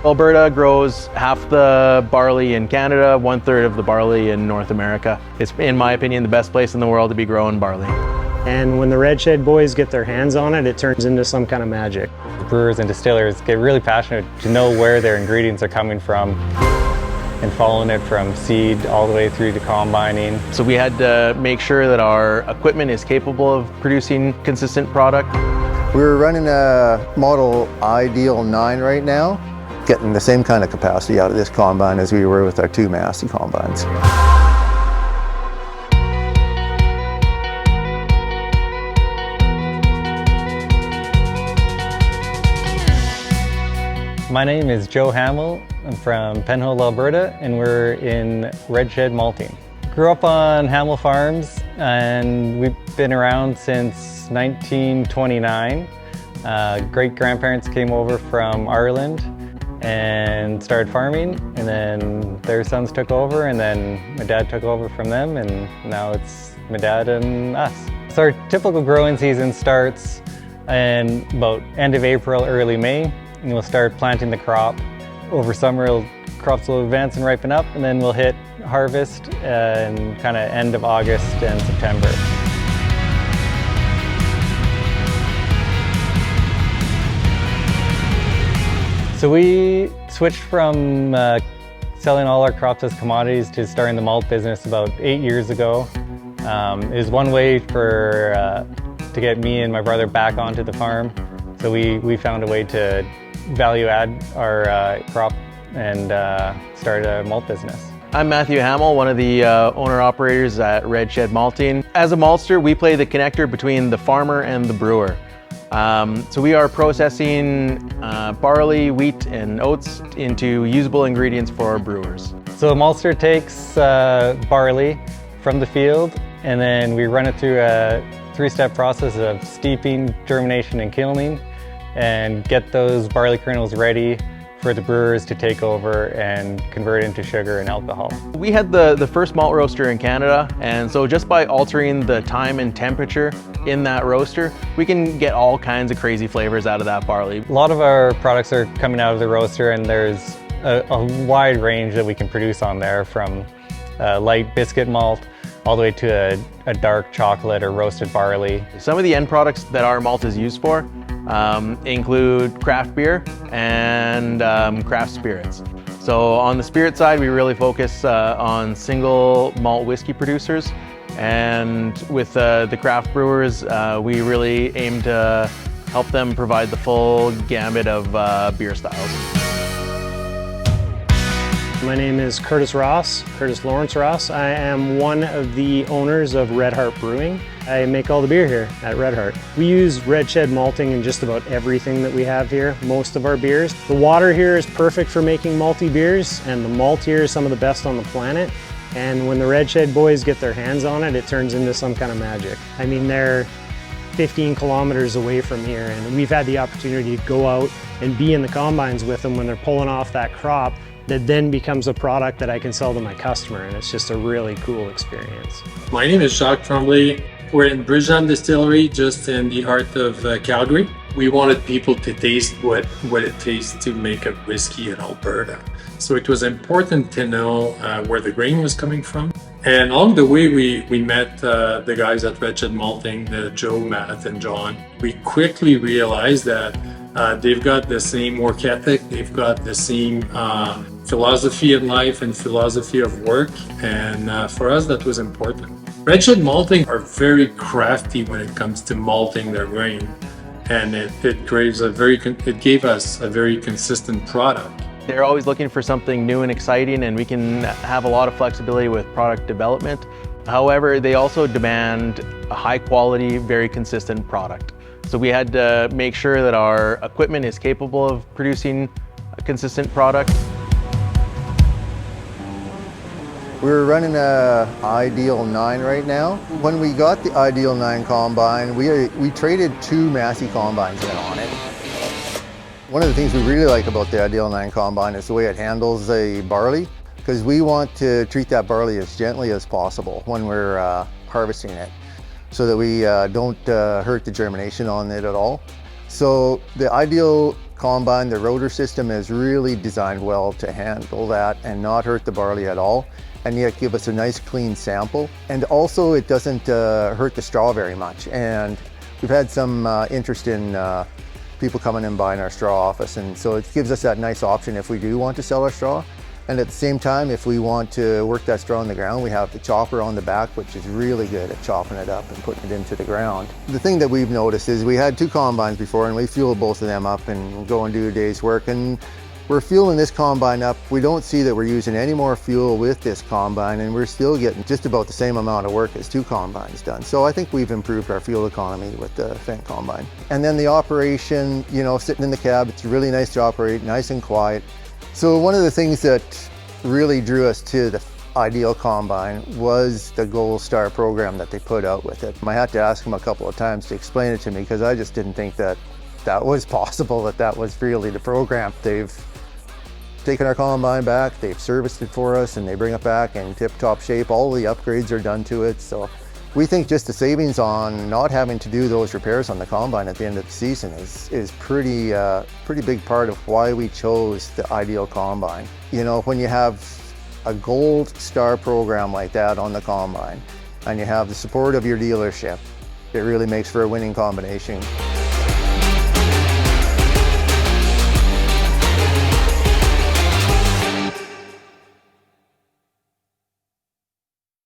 Alberta grows half the barley in Canada, 1/3 of the barley in North America. It's, in my opinion, the best place in the world to be growing barley. And when the Red Shed boys get their hands on it, it turns into some kind of magic. Brewers and distillers get really passionate to know where their ingredients are coming from and following it from seed all the way through to combining. So we had to make sure that our equipment is capable of producing consistent product. We're running a model Ideal 9 right now, getting the same kind of capacity out of this combine as we were with our 2 Massey combines. My name is Joe Hamill. I'm from Penhold, Alberta, and we're in Shed Malting. Grew up on Hamill Farms, and we've been around since 1929. Great-grandparents came over from Ireland and started farming, and then their sons took over, and then my dad took over from them, and now it's my dad and us. So our typical growing season starts in about end of April, early May, and we'll start planting the crop. Over summer, crops will advance and ripen up, and then we'll hit harvest in kind of end of August and September. So we switched from selling all our crops as commodities to starting the malt business about 8 years ago. It was one way to get me and my brother back onto the farm. So we found a way to value add our crop and start a malt business. I'm Matthew Hamill, one of the owner-operators at Shed Malting. As a maltster, we play the connector between the farmer and the brewer. So we are processing barley, wheat, and oats into usable ingredients for our brewers. So a maltster takes barley from the field, and then we run it through a 3-step process of steeping, germination, and kilning, and get those barley kernels ready for the brewers to take over and convert into sugar and alcohol. We had the first malt roaster in Canada, and so just by altering the time and temperature in that roaster, we can get all kinds of crazy flavors out of that barley. A lot of our products are coming out of the roaster, and there's a wide range that we can produce on there, from light biscuit malt all the way to a dark chocolate or roasted barley. Some of the end products that our malt is used for include craft beer and craft spirits. So on the spirit side, we really focus on single malt whiskey producers, and with the craft brewers, we really aim to help them provide the full gamut of beer styles. My name is Curtis Lawrence Ross. I am one of the owners of Red Heart Brewing. I make all the beer here at Red Heart. We use Shed Malting in just about everything that we have here, most of our beers. The water here is perfect for making malty beers, and the malt here is some of the best on the planet. And when the Red Shed boys get their hands on it, it turns into some kind of magic. I mean, they're 15 kilometers away from here, and we've had the opportunity to go out and be in the combines with them when they're pulling off that crop that then becomes a product that I can sell to my customer, and it's just a really cool experience. My name is Jacques Tremblay. We're in Bridgeham Distillery, just in the heart of Calgary. We wanted people to taste what it tastes to make a whiskey in Alberta. So it was important to know where the grain was coming from. And along the way, we met the guys at Shed Malting, Joe, Matt, and John. We quickly realized that they've got the same work ethic, they've got the same philosophy in life and philosophy of work, and for us that was important. Shed Malting are very crafty when it comes to malting their grain, and it gave us a very consistent product. They're always looking for something new and exciting, and we can have a lot of flexibility with product development. However, they also demand a high quality, very consistent product. So we had to make sure that our equipment is capable of producing a consistent product. We're running a Ideal 9 right now. When we got the Ideal 9 combine, we traded 2 Massey combines in on it. One of the things we really like about the Ideal 9 combine is the way it handles the barley, because we want to treat that barley as gently as possible when we're harvesting it, so that we don't hurt the germination on it at all. So the Ideal combine. The rotor system is really designed well to handle that and not hurt the barley at all, and yet give us a nice clean sample. And also it doesn't hurt the straw very much. And we've had some interest in people coming and buying our straw off us, and so it gives us that nice option if we do want to sell our straw. And at the same time, if we want to work that straw on the ground, we have the chopper on the back, which is really good at chopping it up and putting it into the ground. The thing that we've noticed is we had 2 combines before, and we fueled both of them up and go and do a day's work. And we're fueling this combine up. We don't see that we're using any more fuel with this combine, and we're still getting just about the same amount of work as 2 combines done. So I think we've improved our fuel economy with the Fendt combine. And then the operation, you know, sitting in the cab, it's really nice to operate, nice and quiet. So one of the things that really drew us to the Ideal combine was the Gold Star program that they put out with it. I had to ask them a couple of times to explain it to me, because I just didn't think that that was possible, that was really the program. They've taken our combine back, they've serviced it for us, and they bring it back in tip-top shape. All the upgrades are done to it. So we think just the savings on not having to do those repairs on the combine at the end of the season is pretty big part of why we chose the Ideal combine. You know, when you have a Gold Star program like that on the combine, and you have the support of your dealership, it really makes for a winning combination.